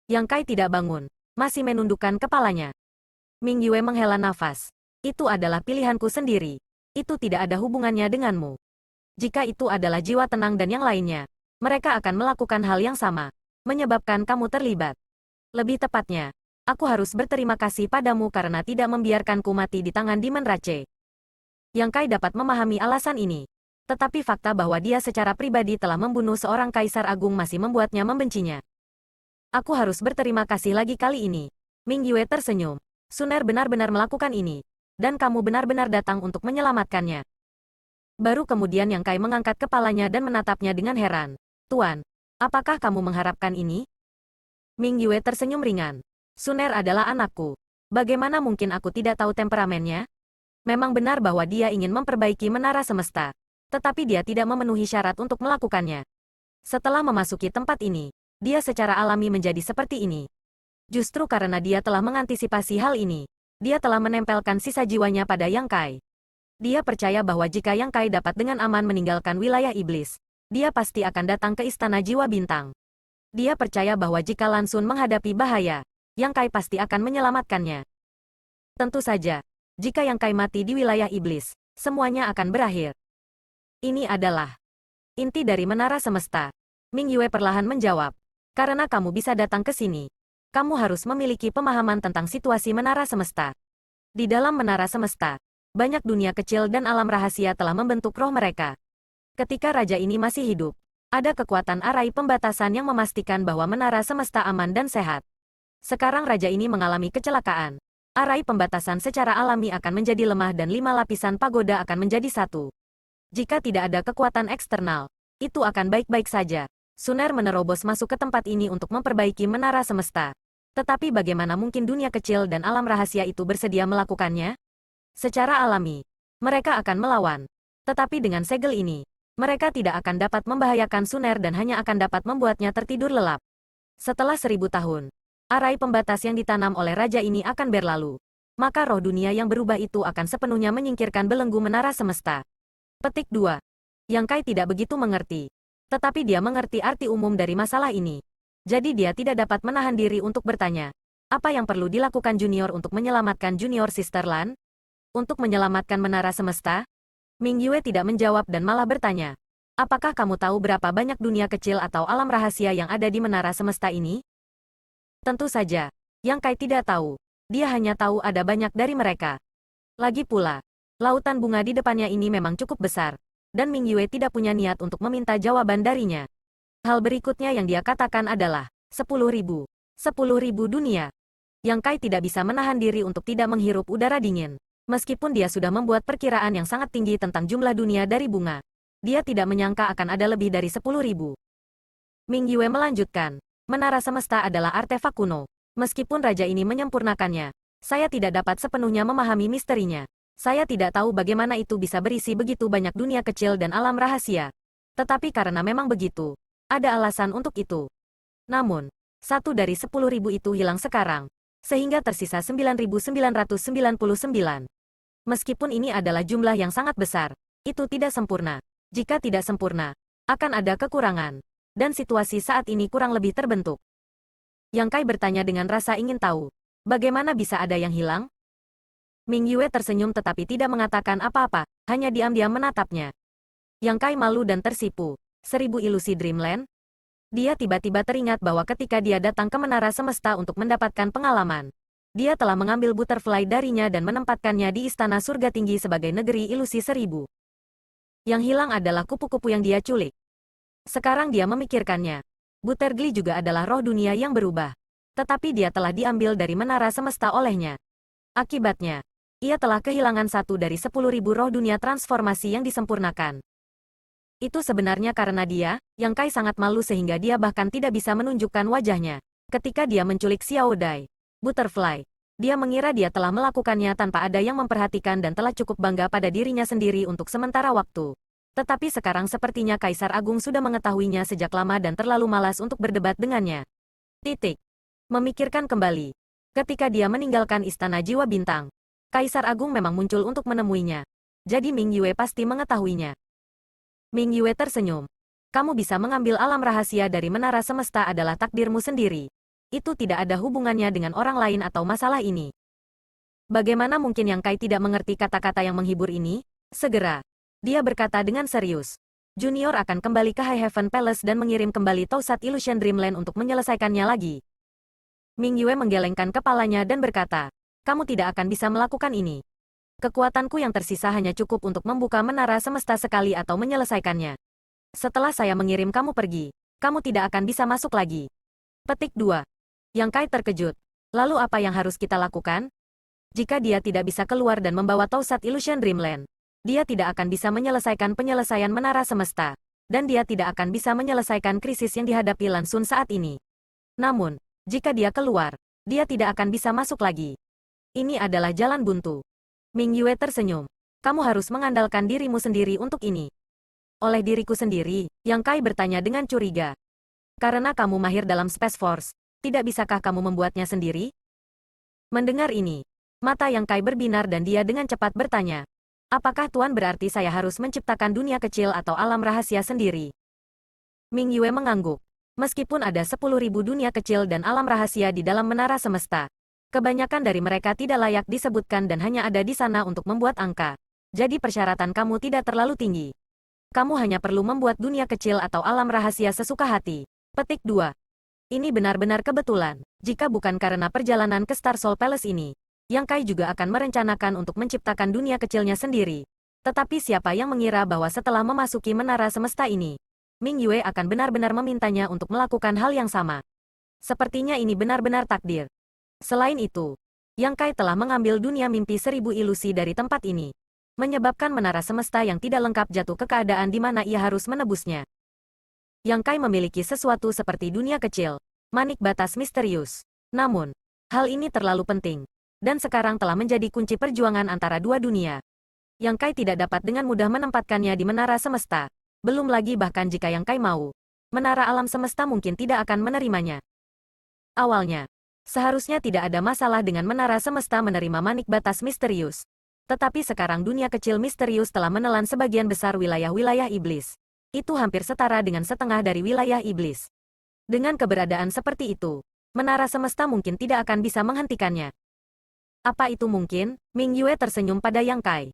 Yang Kai tidak bangun, masih menundukkan kepalanya. Ming Yue menghela nafas. Itu adalah pilihanku sendiri. Itu tidak ada hubungannya denganmu. Jika itu adalah jiwa tenang dan yang lainnya, mereka akan melakukan hal yang sama, menyebabkan kamu terlibat. Lebih tepatnya, aku harus berterima kasih padamu karena tidak membiarkanku mati di tangan Demon Rache. Yang Kai dapat memahami alasan ini. Tetapi fakta bahwa dia secara pribadi telah membunuh seorang kaisar agung masih membuatnya membencinya. Aku harus berterima kasih lagi kali ini. Ming Yue tersenyum. Suner benar-benar melakukan ini. Dan kamu benar-benar datang untuk menyelamatkannya. Baru kemudian Yang Kai mengangkat kepalanya dan menatapnya dengan heran. Tuan, apakah kamu mengharapkan ini? Ming Yue tersenyum ringan. Suner adalah anakku. Bagaimana mungkin aku tidak tahu temperamennya? Memang benar bahwa dia ingin memperbaiki menara semesta. Tetapi dia tidak memenuhi syarat untuk melakukannya. Setelah memasuki tempat ini, dia secara alami menjadi seperti ini. Justru karena dia telah mengantisipasi hal ini, dia telah menempelkan sisa jiwanya pada Yang Kai. Dia percaya bahwa jika Yang Kai dapat dengan aman meninggalkan wilayah iblis, dia pasti akan datang ke Istana Jiwa Bintang. Dia percaya bahwa jika Lan Xun menghadapi bahaya, Yang Kai pasti akan menyelamatkannya. Tentu saja, jika Yang Kai mati di wilayah iblis, semuanya akan berakhir. Ini adalah inti dari menara semesta. Ming Yue perlahan menjawab. Karena kamu bisa datang ke sini, kamu harus memiliki pemahaman tentang situasi menara semesta. Di dalam menara semesta, banyak dunia kecil dan alam rahasia telah membentuk roh mereka. Ketika raja ini masih hidup, ada kekuatan arai pembatasan yang memastikan bahwa menara semesta aman dan sehat. Sekarang raja ini mengalami kecelakaan. Arai pembatasan secara alami akan menjadi lemah dan 5 lapisan pagoda akan menjadi satu. Jika tidak ada kekuatan eksternal, itu akan baik-baik saja. Suner menerobos masuk ke tempat ini untuk memperbaiki menara semesta. Tetapi bagaimana mungkin dunia kecil dan alam rahasia itu bersedia melakukannya? Secara alami, mereka akan melawan. Tetapi dengan segel ini, mereka tidak akan dapat membahayakan Suner dan hanya akan dapat membuatnya tertidur lelap. Setelah 1000 tahun, arai pembatas yang ditanam oleh raja ini akan berlalu. Maka roh dunia yang berubah itu akan sepenuhnya menyingkirkan belenggu menara semesta. Petik 2. Yang Kai tidak begitu mengerti. Tetapi dia mengerti arti umum dari masalah ini. Jadi dia tidak dapat menahan diri untuk bertanya. Apa yang perlu dilakukan junior untuk menyelamatkan junior Sister Lan? Untuk menyelamatkan menara semesta? Ming Yue tidak menjawab dan malah bertanya. Apakah kamu tahu berapa banyak dunia kecil atau alam rahasia yang ada di menara semesta ini? Tentu saja. Yang Kai tidak tahu. Dia hanya tahu ada banyak dari mereka. Lagi pula, lautan bunga di depannya ini memang cukup besar, dan Ming Yue tidak punya niat untuk meminta jawaban darinya. Hal berikutnya yang dia katakan adalah, 10.000. 10.000 dunia. Yang Kai tidak bisa menahan diri untuk tidak menghirup udara dingin. Meskipun dia sudah membuat perkiraan yang sangat tinggi tentang jumlah dunia dari bunga, dia tidak menyangka akan ada lebih dari 10.000. Ming Yue melanjutkan, menara semesta adalah artefak kuno. Meskipun raja ini menyempurnakannya, saya tidak dapat sepenuhnya memahami misterinya. Saya tidak tahu bagaimana itu bisa berisi begitu banyak dunia kecil dan alam rahasia. Tetapi karena memang begitu, ada alasan untuk itu. Namun, 1 dari 10.000 itu hilang sekarang, sehingga tersisa 9.999. Meskipun ini adalah jumlah yang sangat besar, itu tidak sempurna. Jika tidak sempurna, akan ada kekurangan. Dan situasi saat ini kurang lebih terbentuk. Yang Kai bertanya dengan rasa ingin tahu, bagaimana bisa ada yang hilang? Ming Yue tersenyum tetapi tidak mengatakan apa-apa, hanya diam-diam menatapnya. Yang Kai malu dan tersipu. 1000 ilusi Dreamland? Dia tiba-tiba teringat bahwa ketika dia datang ke menara semesta untuk mendapatkan pengalaman, dia telah mengambil butterfly darinya dan menempatkannya di istana surga tinggi sebagai negeri ilusi 1000. Yang hilang adalah kupu-kupu yang dia culik. Sekarang dia memikirkannya. Buttergly juga adalah roh dunia yang berubah. Tetapi dia telah diambil dari menara semesta olehnya. Akibatnya, ia telah kehilangan 1 dari 10.000 roh dunia transformasi yang disempurnakan. Itu sebenarnya karena dia, Yang Kai sangat malu sehingga dia bahkan tidak bisa menunjukkan wajahnya. Ketika dia menculik Xiao Dai, Butterfly, dia mengira dia telah melakukannya tanpa ada yang memperhatikan dan telah cukup bangga pada dirinya sendiri untuk sementara waktu. Tetapi sekarang sepertinya Kaisar Agung sudah mengetahuinya sejak lama dan terlalu malas untuk berdebat dengannya. Titik. Memikirkan kembali. Ketika dia meninggalkan Istana Jiwa Bintang, Kaisar Agung memang muncul untuk menemuinya. Jadi Ming Yue pasti mengetahuinya. Ming Yue tersenyum. Kamu bisa mengambil alam rahasia dari menara semesta adalah takdirmu sendiri. Itu tidak ada hubungannya dengan orang lain atau masalah ini. Bagaimana mungkin Yang Kai tidak mengerti kata-kata yang menghibur ini? Segera. Dia berkata dengan serius. Junior akan kembali ke High Heaven Palace dan mengirim kembali Tausat Illusion Dreamland untuk menyelesaikannya lagi. Ming Yue menggelengkan kepalanya dan berkata, kamu tidak akan bisa melakukan ini. Kekuatanku yang tersisa hanya cukup untuk membuka menara semesta sekali atau menyelesaikannya. Setelah saya mengirim kamu pergi, kamu tidak akan bisa masuk lagi. Petik 2. Yang Kai terkejut. Lalu apa yang harus kita lakukan? Jika dia tidak bisa keluar dan membawa Tausat Illusion Dreamland, dia tidak akan bisa menyelesaikan penyelesaian menara semesta, dan dia tidak akan bisa menyelesaikan krisis yang dihadapi Lan Xun saat ini. Namun, jika dia keluar, dia tidak akan bisa masuk lagi. Ini adalah jalan buntu. Ming Yue tersenyum. Kamu harus mengandalkan dirimu sendiri untuk ini. Oleh diriku sendiri, Yang Kai bertanya dengan curiga. Karena kamu mahir dalam Space Force, tidak bisakah kamu membuatnya sendiri? Mendengar ini, mata Yang Kai berbinar dan dia dengan cepat bertanya. Apakah Tuan berarti saya harus menciptakan dunia kecil atau alam rahasia sendiri? Ming Yue mengangguk. Meskipun ada 10.000 dunia kecil dan alam rahasia di dalam menara semesta, kebanyakan dari mereka tidak layak disebutkan dan hanya ada di sana untuk membuat angka. Jadi persyaratan kamu tidak terlalu tinggi. Kamu hanya perlu membuat dunia kecil atau alam rahasia sesuka hati. Petik 2. Ini benar-benar kebetulan. Jika bukan karena perjalanan ke Star Soul Palace ini, Yang Kai juga akan merencanakan untuk menciptakan dunia kecilnya sendiri. Tetapi siapa yang mengira bahwa setelah memasuki menara semesta ini, Ming Yue akan benar-benar memintanya untuk melakukan hal yang sama. Sepertinya ini benar-benar takdir. Selain itu, Yang Kai telah mengambil dunia mimpi 1000 ilusi dari tempat ini, menyebabkan menara semesta yang tidak lengkap jatuh ke keadaan di mana ia harus menebusnya. Yang Kai memiliki sesuatu seperti dunia kecil, manik batas misterius. Namun, hal ini terlalu penting, dan sekarang telah menjadi kunci perjuangan antara dua dunia. Yang Kai tidak dapat dengan mudah menempatkannya di menara semesta. Belum lagi bahkan jika Yang Kai mau, menara alam semesta mungkin tidak akan menerimanya. Awalnya, seharusnya tidak ada masalah dengan menara semesta menerima manik batas misterius. Tetapi sekarang dunia kecil misterius telah menelan sebagian besar wilayah-wilayah iblis. Itu hampir setara dengan setengah dari wilayah iblis. Dengan keberadaan seperti itu, menara semesta mungkin tidak akan bisa menghentikannya. Apa itu mungkin? Ming Yue tersenyum pada Yang Kai.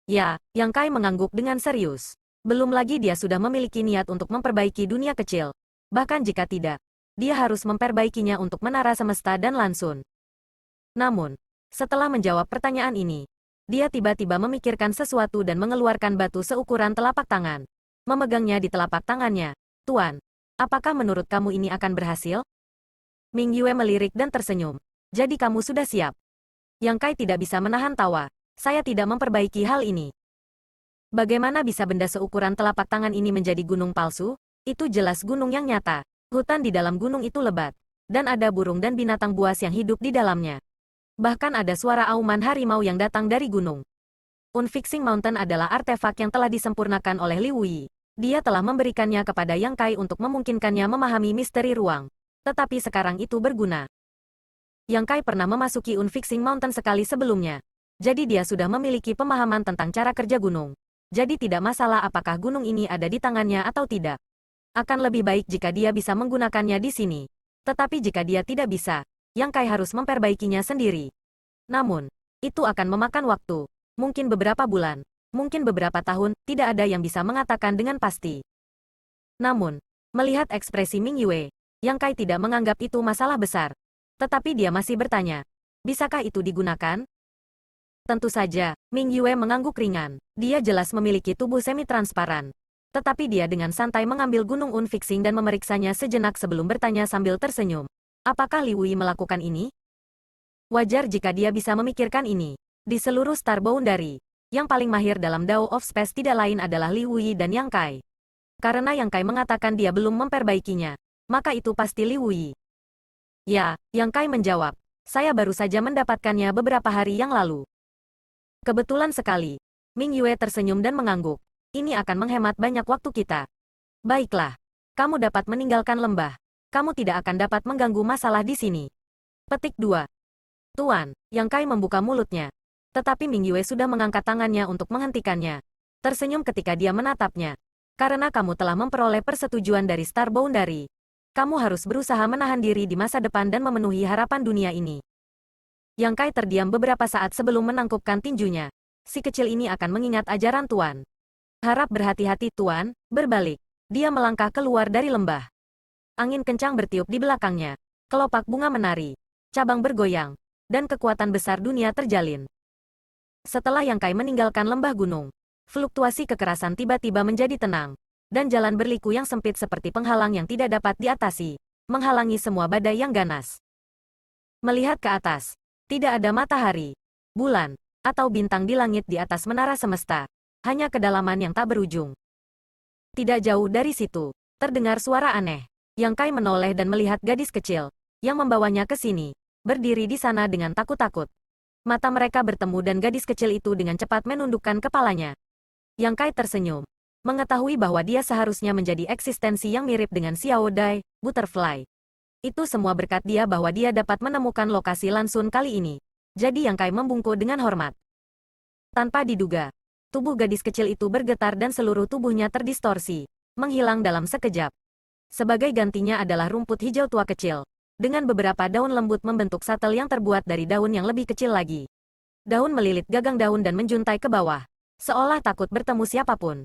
Ya, Yang Kai mengangguk dengan serius. Belum lagi dia sudah memiliki niat untuk memperbaiki dunia kecil. Bahkan jika tidak, dia harus memperbaikinya untuk menara semesta dan Lan Xun. Namun, setelah menjawab pertanyaan ini, dia tiba-tiba memikirkan sesuatu dan mengeluarkan batu seukuran telapak tangan. Memegangnya di telapak tangannya. Tuan, apakah menurut kamu ini akan berhasil? Ming Yue melirik dan tersenyum. Jadi kamu sudah siap? Yang Kai tidak bisa menahan tawa. Saya tidak memperbaiki hal ini. Bagaimana bisa benda seukuran telapak tangan ini menjadi gunung palsu? Itu jelas gunung yang nyata. Hutan di dalam gunung itu lebat. Dan ada burung dan binatang buas yang hidup di dalamnya. Bahkan ada suara auman harimau yang datang dari gunung. Unfixing Mountain adalah artefak yang telah disempurnakan oleh Li Wuyi. Dia telah memberikannya kepada Yang Kai untuk memungkinkannya memahami misteri ruang. Tetapi sekarang itu berguna. Yang Kai pernah memasuki Unfixing Mountain sekali sebelumnya. Jadi dia sudah memiliki pemahaman tentang cara kerja gunung. Jadi tidak masalah apakah gunung ini ada di tangannya atau tidak. Akan lebih baik jika dia bisa menggunakannya di sini. Tetapi jika dia tidak bisa, Yang Kai harus memperbaikinya sendiri. Namun, itu akan memakan waktu. Mungkin beberapa bulan, mungkin beberapa tahun, tidak ada yang bisa mengatakan dengan pasti. Namun, melihat ekspresi Ming Yue, Yang Kai tidak menganggap itu masalah besar. Tetapi dia masih bertanya, bisakah itu digunakan? Tentu saja, Ming Yue mengangguk ringan. Dia jelas memiliki tubuh semi-transparan. Tetapi dia dengan santai mengambil gunung Unfixing dan memeriksanya sejenak sebelum bertanya sambil tersenyum. Apakah Li Wuyi melakukan ini? Wajar jika dia bisa memikirkan ini. Di seluruh Star Boundary, yang paling mahir dalam Dao of Space tidak lain adalah Li Wuyi dan Yang Kai. Karena Yang Kai mengatakan dia belum memperbaikinya, maka itu pasti Li Wuyi. Ya, Yang Kai menjawab. Saya baru saja mendapatkannya beberapa hari yang lalu. Kebetulan sekali. Ming Yue tersenyum dan mengangguk. Ini akan menghemat banyak waktu kita. Baiklah. Kamu dapat meninggalkan lembah. Kamu tidak akan dapat mengganggu masalah di sini. Petik 2. Tuan, Yang Kai membuka mulutnya. Tetapi Ming Yue sudah mengangkat tangannya untuk menghentikannya. Tersenyum ketika dia menatapnya. Karena kamu telah memperoleh persetujuan dari Star Boundary. Kamu harus berusaha menahan diri di masa depan dan memenuhi harapan dunia ini. Yang Kai terdiam beberapa saat sebelum menangkupkan tinjunya. Si kecil ini akan mengingat ajaran Tuan. Harap berhati-hati Tuan, berbalik. Dia melangkah keluar dari lembah. Angin kencang bertiup di belakangnya. Kelopak bunga menari. Cabang bergoyang. Dan kekuatan besar dunia terjalin. Setelah Yang Kai meninggalkan lembah gunung, fluktuasi kekerasan tiba-tiba menjadi tenang. Dan jalan berliku yang sempit seperti penghalang yang tidak dapat diatasi, menghalangi semua badai yang ganas. Melihat ke atas, tidak ada matahari, bulan, atau bintang di langit di atas menara semesta. Hanya kedalaman yang tak berujung. Tidak jauh dari situ, terdengar suara aneh. Yang Kai menoleh dan melihat gadis kecil, yang membawanya ke sini, berdiri di sana dengan takut-takut. Mata mereka bertemu dan gadis kecil itu dengan cepat menundukkan kepalanya. Yang Kai tersenyum, mengetahui bahwa dia seharusnya menjadi eksistensi yang mirip dengan Xiao Dai, Butterfly. Itu semua berkat dia bahwa dia dapat menemukan lokasi Lansun kali ini. Jadi Yang Kai membungkuk dengan hormat. Tanpa diduga, tubuh gadis kecil itu bergetar dan seluruh tubuhnya terdistorsi, menghilang dalam sekejap. Sebagai gantinya adalah rumput hijau tua kecil, dengan beberapa daun lembut membentuk satel yang terbuat dari daun yang lebih kecil lagi. Daun melilit gagang daun dan menjuntai ke bawah, seolah takut bertemu siapapun.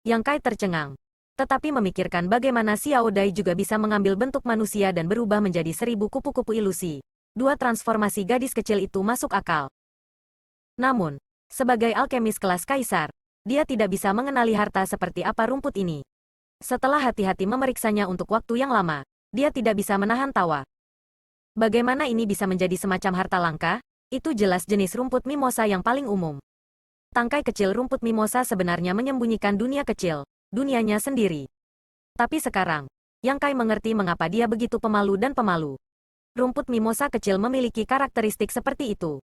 Yang Kai tercengang, tetapi memikirkan bagaimana Xiao Dai juga bisa mengambil bentuk manusia dan berubah menjadi 1000 kupu-kupu ilusi. Dua transformasi gadis kecil itu masuk akal. Namun, sebagai alkemis kelas kaisar, dia tidak bisa mengenali harta seperti apa rumput ini. Setelah hati-hati memeriksanya untuk waktu yang lama, dia tidak bisa menahan tawa. Bagaimana ini bisa menjadi semacam harta langka? Itu jelas jenis rumput mimosa yang paling umum. Tangkai kecil rumput mimosa sebenarnya menyembunyikan dunia kecil, dunianya sendiri. Tapi sekarang, Yang Kai mengerti mengapa dia begitu pemalu dan pemalu. Rumput mimosa kecil memiliki karakteristik seperti itu.